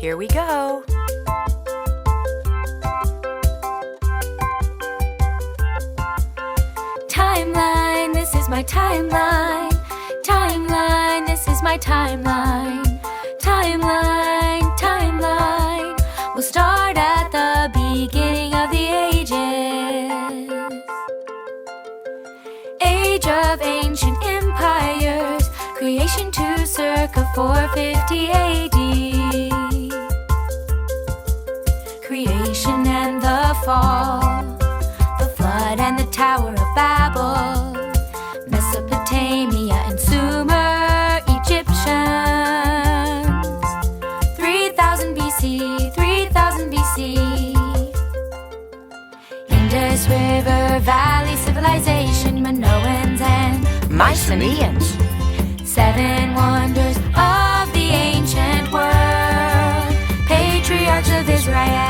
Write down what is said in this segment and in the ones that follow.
Here we go. Timeline, this is my timeline. Timeline, this is my timeline. Timeline, timeline. We'll start at the beginning of the ages. Age of ancient empires, creation to circa 450 AD. Creation and the fall, the flood and the Tower of Babel, Mesopotamia and Sumer, Egyptians. 3000 BC, 3000 BC. Indus River Valley civilization, Minoans and Mycenaeans. 7 wonders of the ancient world, patriarchs of Israel.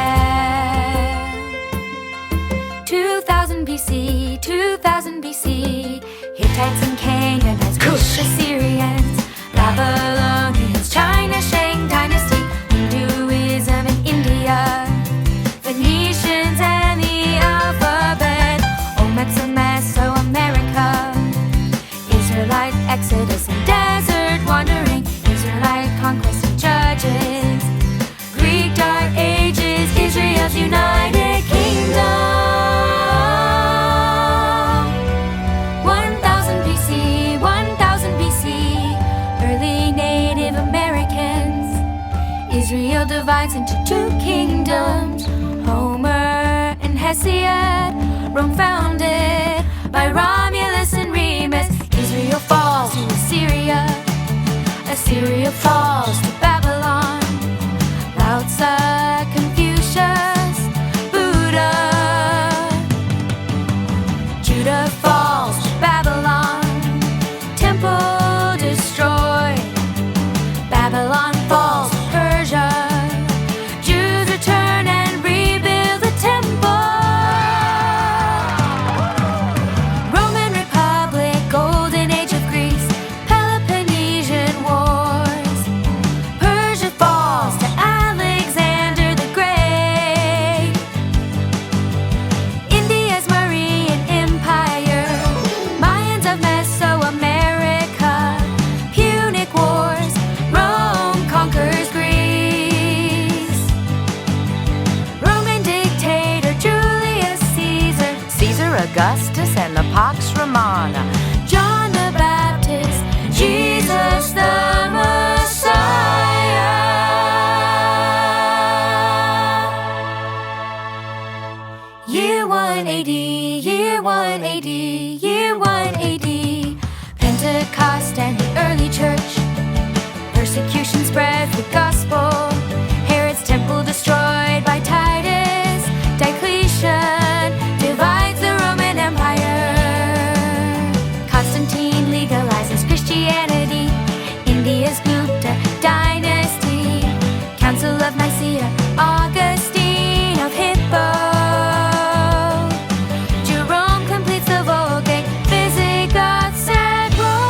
2000 BC, 2000 BC, Hittites and Canaanites, Kush, Assyrians, Babylonians, China, Shang Dynasty, Hinduism in India, Phoenicians and the alphabet, Olmecs of Mesoamerica, Israelite exodus and desert wandering, Israelite conquest and judges, Greek dark ages, Israel's United Kingdom. 1000 BC, 1000 BC, early Native Americans. Israel divides into 2 kingdoms, Homer and Hesiod. Rome founded by Romulus and Remus. Israel falls to Assyria, Assyria falls to Babylon. Lao Tzu, Confucius, Buddha. Judah falls to Babylon, temple destroyed. Babylon falls to Persia, Jews return and rebuild the temple. Roman Republic, Golden Age of Greece, Peloponnesian Wars. Persia falls to Alexander the Great. India's Mauryan Empire, Mayans of Mesoamerica, Punic Wars, Rome conquers Greece. Roman dictator Julius Caesar, Caesar Augustus and the Pax Romana. John the Baptist, Jesus the Messiah. Year 1 AD, year 1 AD, year 1 AD. Pentecost and the early church, persecution spreads the gospel. Herod's temple destroyed by Titus. Diocletian divides the Roman Empire. Constantine legalizes Christianity. India's Gupta dynasty. Council of Nicaea, Augustine of Hippo. Jerome completes the Vulgate, Visigoths at Rome.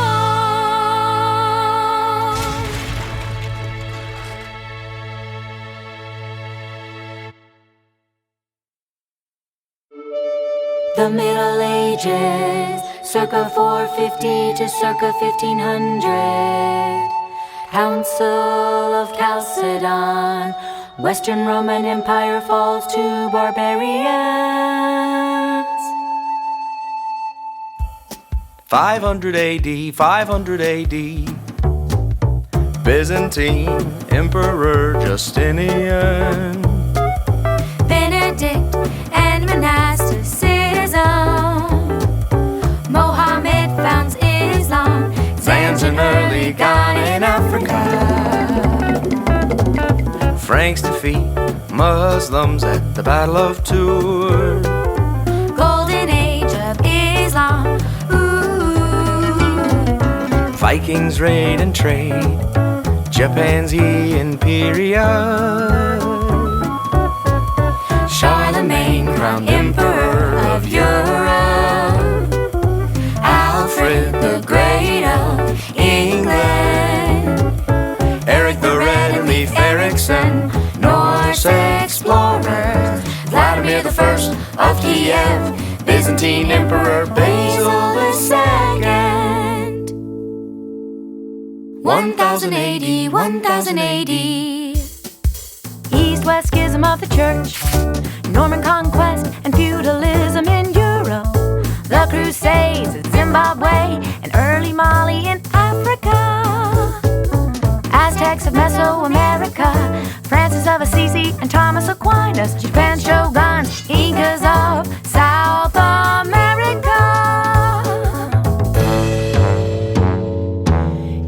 The Middle Ages, circa 450 to circa 1500. Council of Chalcedon, Western Roman Empire falls to barbarians. 500 AD, 500 AD, Byzantine Emperor Justinian. Benedict and monasticism. Mohammed founds Islam. Zan's in early Ghana in Africa. Franks defeat Muslims at the Battle of Tours. Golden Age of Islam. Ooh. Vikings raid and trade, Japan's imperial. Charlemagne crowned Emperor of Europe. Alfred the Great of England. Eric the Red Leaf Erikson Kiev, Byzantine Emperor Basil II. 1080, 1080. East-west schism of the church, Norman conquest and feudalism in Europe, the Crusades in Zimbabwe and early Mali in Africa, Aztecs of Mesoamerica, Francis of Assisi and Thomas Aquinas, Japan's shoguns, Incas of South America.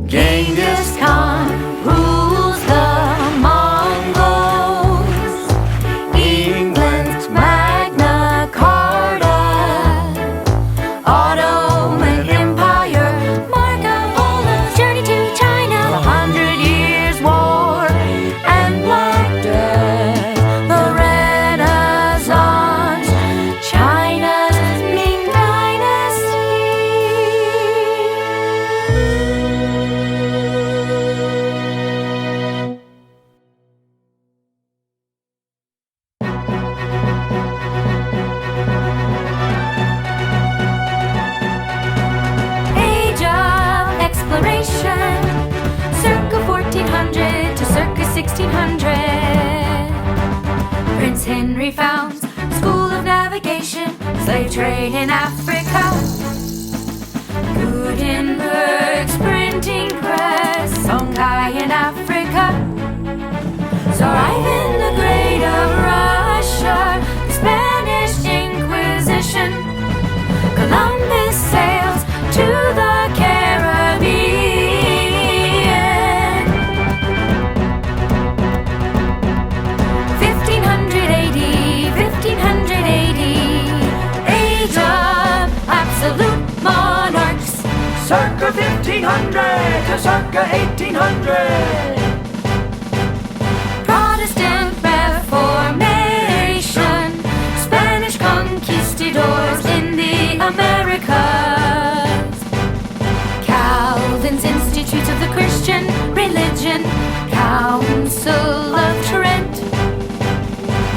Genghis Khan rules the Mongols, England's Magna Carta, Ottoman Empire, Marco Polo's journey to China, the 100 Years' War and Black Death, the Renaissance, China's Ming Dynasty. Age of exploration, circa 1400 to circa 1600. Prince Henry founds School of Navigation, slave trade in Africa. Gutenberg's printing press, Songhai in Africa. Tsar Ivan the Great of Russia, the Spanish Inquisition. Columbus sails to the Caribbean. 1580, 1580. Age of absolute monarchs, Circa 1500 to circa 1800. Protestant Reformation, Spanish conquistadors in the Americas, Calvin's Institutes of the Christian Religion, Council of Trent,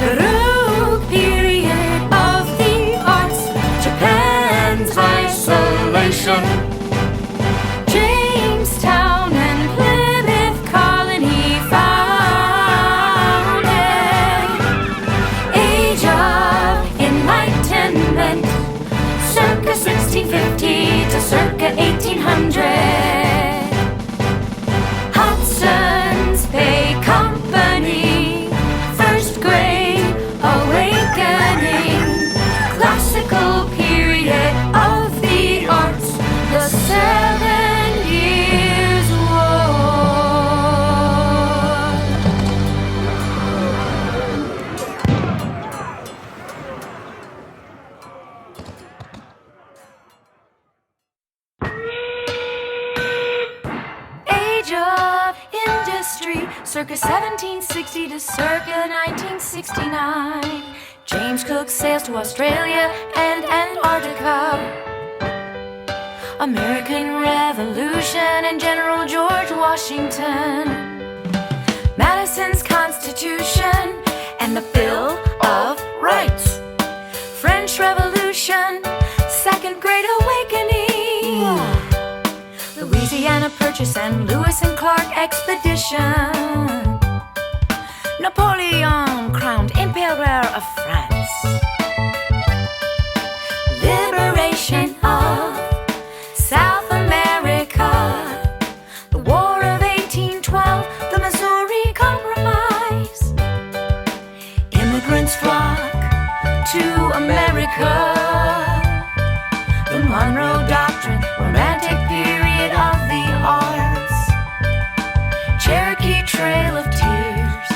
the Baroque period of the arts, Japan's isolation, Jamestown and Plymouth colony founded. Age of Enlightenment, circa 1650 to circa 1800. Hudson's Bay Company, first Great Awakening, classical period of the arts, the 7 Years' War. Age of Industry, circa 1760 to circa 1969. James Cook sails to Australia and Antarctica. American Revolution and General George Washington. Madison's Constitution and the Bill of Rights. French Revolution, Second Great Awakening. Louisiana Purchase and Lewis and Clark Expedition. Napoleon crowned Emperor of France. Liberation of South America. The War of 1812, the Missouri Compromise. Immigrants flock to America. The Monroe Doctrine, romantic period of the arts. Cherokee Trail of Tears,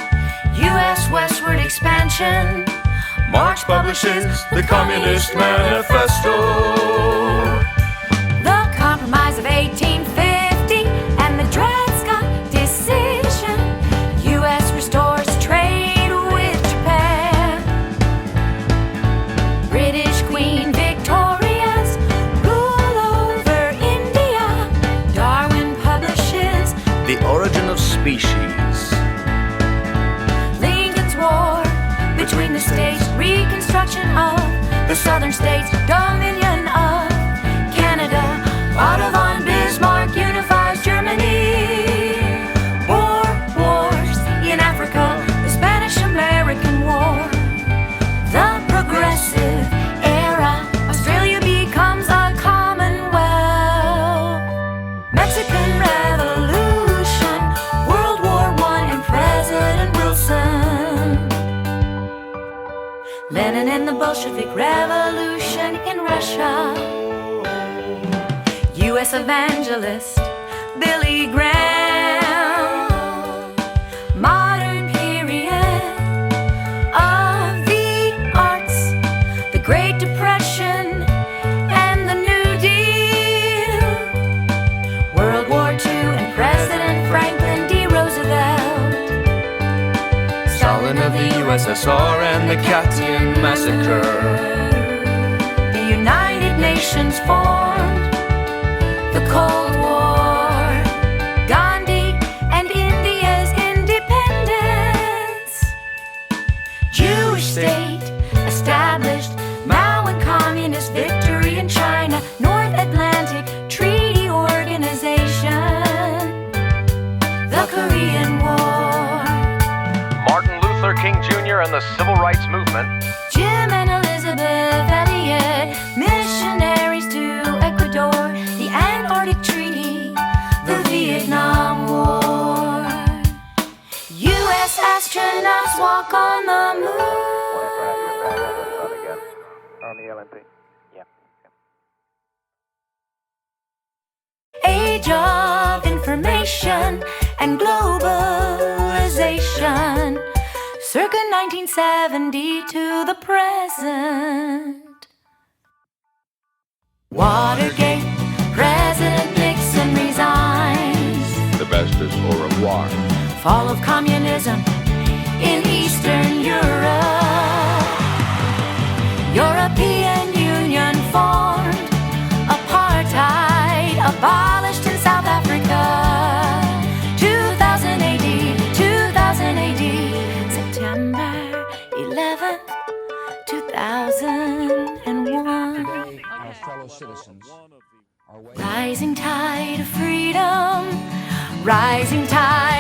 U.S. westward expansion. Marx publishes the Communist Manifesto. The Compromise of 1850 and the Dred Scott Decision. U.S. restores trade with Japan. British Queen Victoria's rule over India. Darwin publishes The Origin of Species. Lincoln's War between the states, reconstruction of southern states, dominion of Canada. Otto von Bismarck unifies Germany. Wars in Africa, the Spanish-American War. The Progressive Era, Australia becomes a commonwealth. Mexican Revolution, World War I and President Wilson. Lenin and the Bolshevik Revolution in Russia. U.S. evangelist Billy Graham. Modern period of the arts, the Great Depression and the New Deal. World War II and President Franklin D. Roosevelt. Stalin of the USSR and the Katyn massacre. The United Nations formed. The Cold War. Gandhi and India's independence. Jewish state established. Mao and communist victory in China. North Atlantic Treaty Organization. The Korean War. Martin Luther King Jr. and the Civil Rights Movement. Jim and Elizabeth Elliot, missionaries to Ecuador. The Antarctic Treaty. The Vietnam War. U.S. astronauts walk on the moon. On the LNP. Yeah. Age of information and globalization. Circa 1970 to the present. Watergate, President Nixon resigns. The best is au revoir. Fall of communism in Eastern Europe. European Union formed. Apartheid abolished in South Africa. 2000 AD, 2000 AD, September 11th, 2001. Our fellow citizens are waiting. Rising tide of freedom, rising tide